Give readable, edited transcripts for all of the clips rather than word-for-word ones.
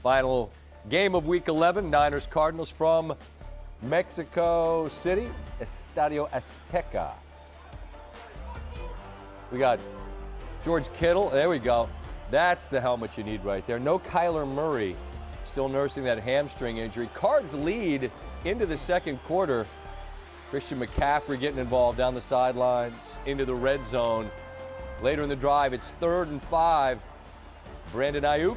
Final game of Week 11, Niners-Cardinals from Mexico City, Estadio Azteca. We got George Kittle. There we go. That's the helmet you need right there. No Kyler Murray, still nursing that hamstring injury. Cards lead into the second quarter. Christian McCaffrey getting involved down the sidelines, into the red zone. Later in the drive, it's 3rd and 5. Brandon Ayuk.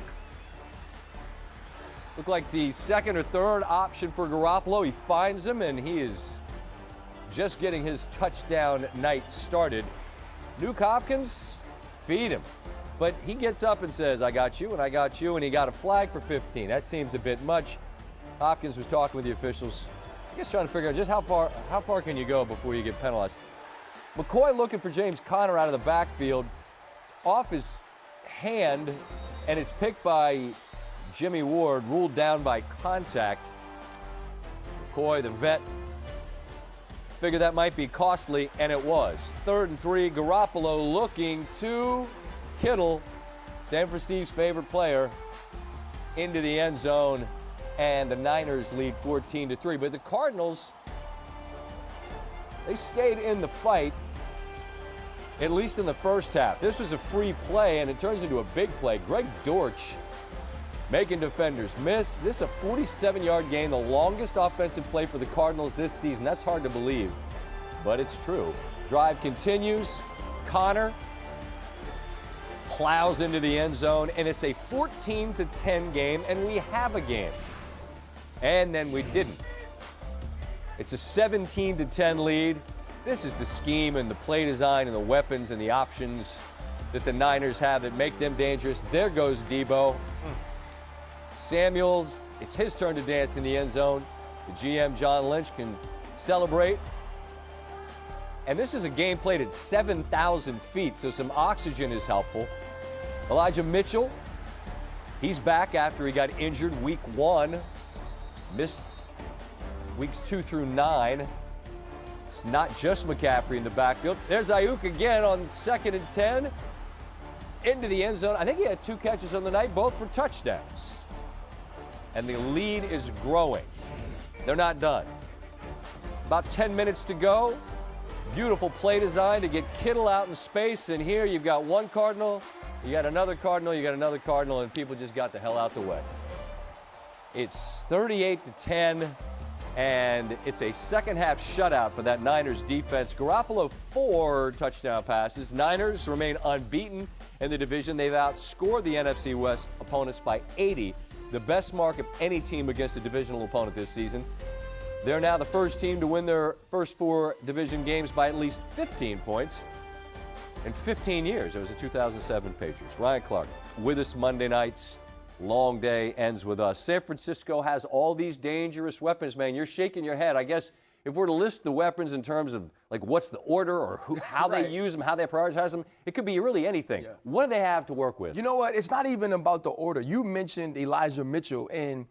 Looked like the second or third option for Garoppolo. He finds him, and he is just getting his touchdown night started. Nuke Hopkins, feed him. But he gets up and says, I got you, and I got you, and he got a flag for 15. That seems a bit much. Hopkins was talking with the officials, I guess trying to figure out just how far can you go before you get penalized. McCoy looking for James Conner out of the backfield, off his hand, and it's picked by Jimmy Ward, ruled down by contact. McCoy, the vet, figured that might be costly, and it was. 3rd and 3, Garoppolo looking to Kittle, Stanford Steve's favorite player, into the end zone, and the Niners lead 14-3. But the Cardinals, they stayed in the fight, at least in the first half. This was a free play, and it turns into a big play. Greg Dortch making defenders miss. This is a 47-yard gain, the longest offensive play for the Cardinals this season. That's hard to believe, but it's true. Drive continues. Connor plows into the end zone, and it's a 14-10 game, and we have a game. And then we didn't. It's a 17-10 lead. This is the scheme and the play design and the weapons and the options that the Niners have that make them dangerous. There goes Debo. Samuels, it's his turn to dance in the end zone. The GM, John Lynch, can celebrate. And this is a game played at 7,000 feet, so some oxygen is helpful. Elijah Mitchell, he's back after he got injured week 1. Missed weeks 2 through 9. It's not just McCaffrey in the backfield. There's Ayuk again on 2nd and 10. Into the end zone. I think he had 2 catches on the night, both for touchdowns. And the lead is growing. They're not done. About 10 minutes to go. Beautiful play design to get Kittle out in space. And here you've got one Cardinal, you got another Cardinal, you got another Cardinal, and people just got the hell out the way. It's 38-10, and it's a second-half shutout for that Niners defense. Garoppolo 4 touchdown passes. Niners remain unbeaten in the division. They've outscored the NFC West opponents by 80. The best mark of any team against a divisional opponent this season. They're now the first team to win their first 4 division games by at least 15 points in 15 years. It was the 2007 Patriots. Ryan Clark with us Monday nights. Long day ends with us. San Francisco has all these dangerous weapons, man. You're shaking your head. I guess if we're to list the weapons in terms of like what's the order or how right. They use them, how they prioritize them, it could be really anything. Yeah. What do they have to work with? You know what? It's not even about the order. You mentioned Elijah Mitchell, and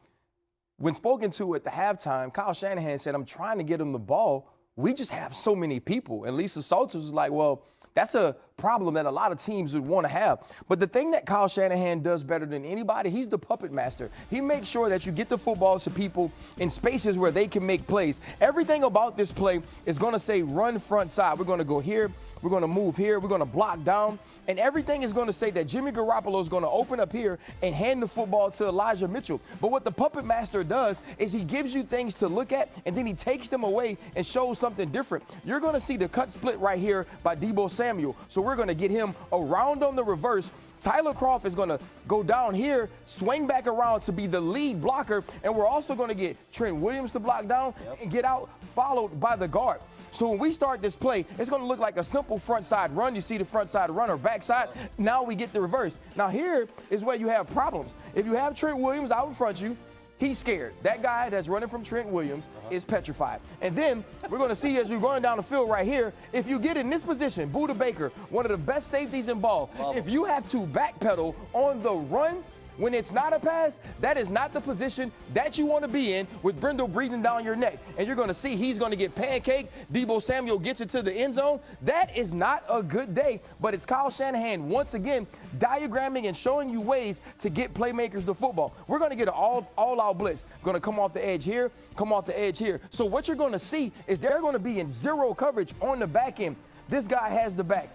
when spoken to at the halftime, Kyle Shanahan said, I'm trying to get him the ball. We just have so many people. And Lisa Salters was like, well, that's a problem that a lot of teams would want to have. But the thing that Kyle Shanahan does better than anybody, he's the puppet master. He makes sure that you get the football to people in spaces where they can make plays. Everything about this play is going to say run front side. We're going to go here. We're going to move here. We're going to block down. And everything is going to say that Jimmy Garoppolo is going to open up here and hand the football to Elijah Mitchell. But what the puppet master does is he gives you things to look at, and then he takes them away and shows something different. You're going to see the cut split right here by Debo Samuel. So we're going to get him around on the reverse. Tyler Kroft is going to go down here, swing back around to be the lead blocker, and we're also going to get Trent Williams to block down and get out, followed by the guard. So when we start this play, it's going to look like a simple front side run. You see the front side run or back side. Now we get the reverse. Now here is where you have problems. If you have Trent Williams out in front of you, he's scared. That guy that's running from Trent Williams is petrified. And then we're going to see as we're going down the field right here, if you get in this position, Budda Baker, one of the best safeties in ball, if you have to backpedal on the run, When it's not a pass, that is not the position that you want to be in with Brindle breathing down your neck. And you're going to see he's going to get pancaked. Deebo Samuel gets it to the end zone. That is not a good day. But it's Kyle Shanahan once again diagramming and showing you ways to get playmakers the football. We're going to get an all-out blitz. Going to come off the edge here, come off the edge here. So what you're going to see is they're going to be in zero coverage on the back end. This guy has the back.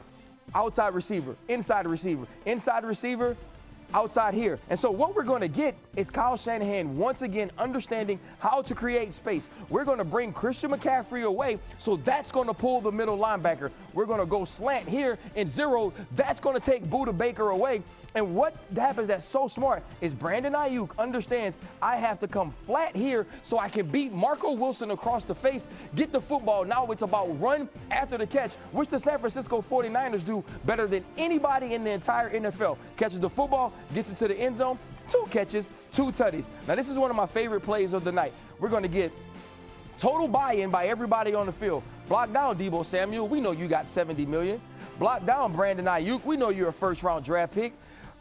Outside receiver, inside receiver, outside here. And so what we're going to get is Kyle Shanahan once again understanding how to create space. We're going to bring Christian McCaffrey away, so that's going to pull the middle linebacker. We're going to go slant here in zero. That's going to take Budda Baker away. And what happens that's so smart is Brandon Ayuk understands I have to come flat here so I can beat Marco Wilson across the face, get the football. Now it's about run after the catch, which the San Francisco 49ers do better than anybody in the entire NFL. Catches the football, gets it to the end zone, 2 catches, 2 tutties. Now this is one of my favorite plays of the night. We're going to get total buy-in by everybody on the field. Block down Deebo Samuel. We know you got $70 million. Block down Brandon Ayuk. We know you're a first-round draft pick.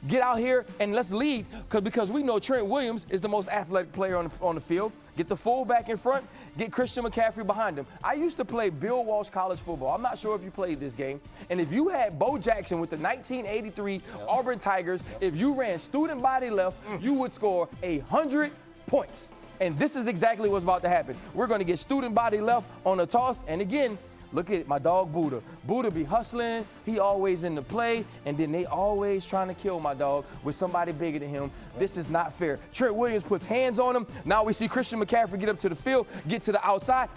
Get out here and let's lead because we know Trent Williams is the most athletic player on the field. Get the fullback in front, get Christian McCaffrey behind him. I used to play Bill Walsh college football. I'm not sure if you played this game. And if you had Bo Jackson with the 1983 Auburn Tigers, if you ran student body left, you would score 100 points. And this is exactly what's about to happen. We're going to get student body left on the toss. And again, look at my dog Budda. Budda be hustling. He always in the play. And then they always trying to kill my dog with somebody bigger than him. This is not fair. Trent Williams puts hands on him. Now we see Christian McCaffrey get up to the field, get to the outside,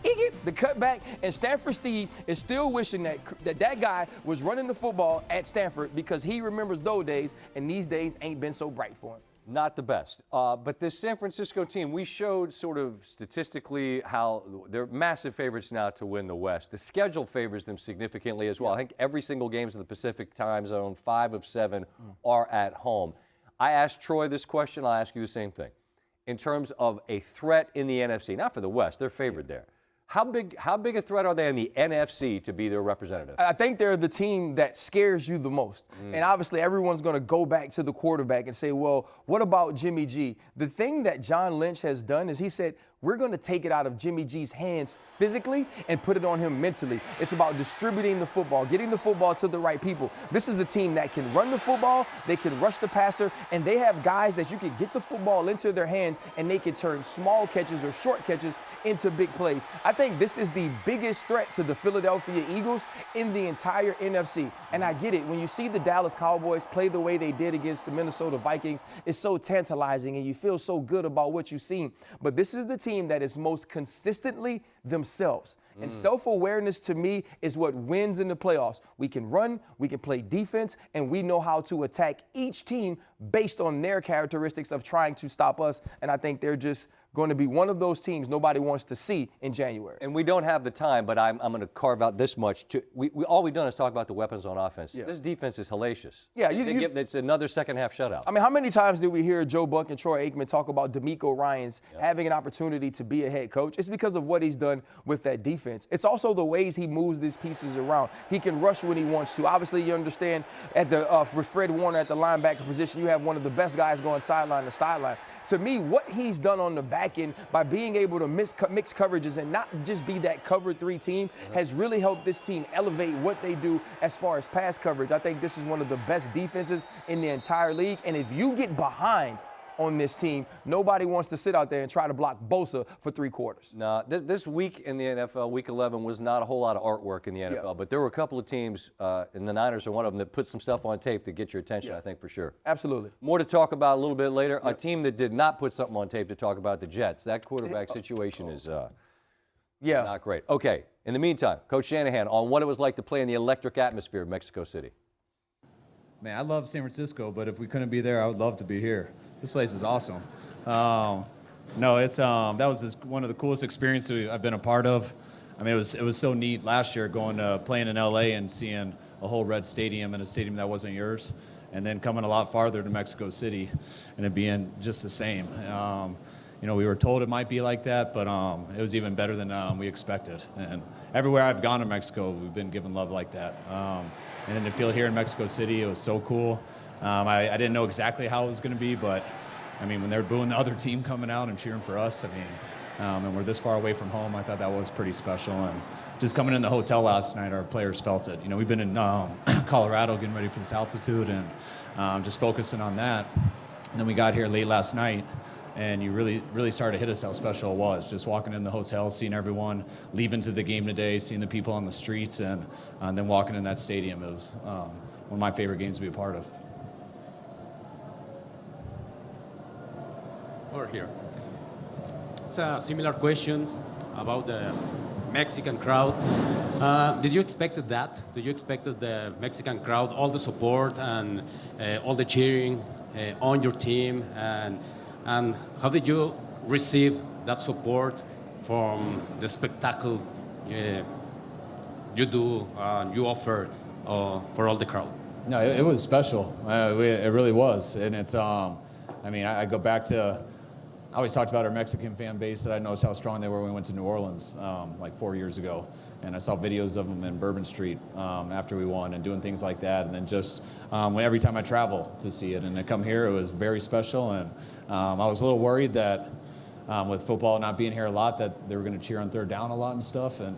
the cutback. And Stanford Steve is still wishing that guy was running the football at Stanford because he remembers those days, and these days ain't been so bright for him. Not the best. But this San Francisco team, we showed sort of statistically how they're massive favorites now to win the West. The schedule favors them significantly as well. I think every single game's in the Pacific time zone. 5 of 7 are at home. I asked Troy this question. I'll ask you the same thing. In terms of a threat in the NFC, not for the West, they're favored there. How big a threat are they in the NFC to be their representative? I think they're the team that scares you the most. And obviously everyone's going to go back to the quarterback and say, well, what about Jimmy G? The thing that John Lynch has done is he said, we're going to take it out of Jimmy G's hands physically and put it on him mentally. It's about distributing the football, getting the football to the right people. This is a team that can run the football, they can rush the passer, and they have guys that you can get the football into their hands and they can turn small catches or short catches into big plays. I think this is the biggest threat to the Philadelphia Eagles in the entire NFC. And I get it. When you see the Dallas Cowboys play the way they did against the Minnesota Vikings, it's so tantalizing and you feel so good about what you've seen. But this is the team that is most consistently themselves. And self-awareness to me is what wins in the playoffs. We can run, we can play defense, and we know how to attack each team based on their characteristics of trying to stop us. And I think they're just going to be one of those teams nobody wants to see in January. And we don't have the time, but I'm going to carve out this much. All we've done is talk about the weapons on offense. Yeah. This defense is hellacious. Yeah, it's another second-half shutout. I mean, how many times did we hear Joe Buck and Troy Aikman talk about DeMeco Ryans having an opportunity to be a head coach? It's because of what he's done with that defense. It's also the ways he moves these pieces around. He can rush when he wants to. Obviously, you understand at the with Fred Warner at the linebacker position, you have one of the best guys going sideline to sideline. To me, what he's done on the back end by being able to mix coverages and not just be that cover 3 team has really helped this team elevate what they do as far as pass coverage. I think this is one of the best defenses in the entire league. And if you get behind on this team, nobody wants to sit out there and try to block Bosa for 3 quarters. No, this week in the NFL, Week 11, was not a whole lot of artwork in the NFL, but there were a couple of teams, and the Niners are one of them, that put some stuff on tape to get your attention, I think, for sure. Absolutely. More to talk about a little bit later. A team that did not put something on tape to talk about, the Jets. That quarterback situation is not great. Okay, in the meantime, Coach Shanahan on what it was like to play in the electric atmosphere of Mexico City. Man, I love San Francisco, but if we couldn't be there, I would love to be here. This place is awesome. No, it's that was one of the coolest experiences I've been a part of. I mean, it was so neat last year going to playing in LA and seeing a whole red stadium and a stadium that wasn't yours, and then coming a lot farther to Mexico City and it being just the same. You know, we were told it might be like that, but it was even better than we expected. And everywhere I've gone in Mexico, we've been given love like that. And then to feel here in Mexico City, it was so cool. I didn't know exactly how it was going to be, but I mean, when they're booing the other team coming out and cheering for us, I mean, and we're this far away from home, I thought that was pretty special. And just coming in the hotel last night, our players felt it. You know, we've been in Colorado getting ready for this altitude and just focusing on that. And then we got here late last night, and you really started to hit us how special it was. Just walking in the hotel, seeing everyone, leaving to the game today, seeing the people on the streets, and then walking in that stadium. It was one of my favorite games to be a part of. Over here. It's similar questions about the Mexican crowd. Did you expect that? Did you expect the Mexican crowd, all the support and all the cheering on your team? And how did you receive that support from the spectacle you do, you offer for all the crowd? No, it was special. It really was. And it's, I mean, I go back to, I always talked about our Mexican fan base, that I noticed how strong they were when we went to New Orleans like 4 years ago. And I saw videos of them in Bourbon Street after we won and doing things like that. And then just every time I travel to see it and to come here, it was very special. And I was a little worried that with football not being here a lot, that they were going to cheer on third down a lot and stuff. And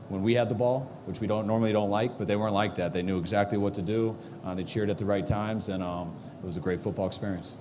when we had the ball, which we normally don't like, but they weren't like that. They knew exactly what to do. They cheered at the right times, and it was a great football experience.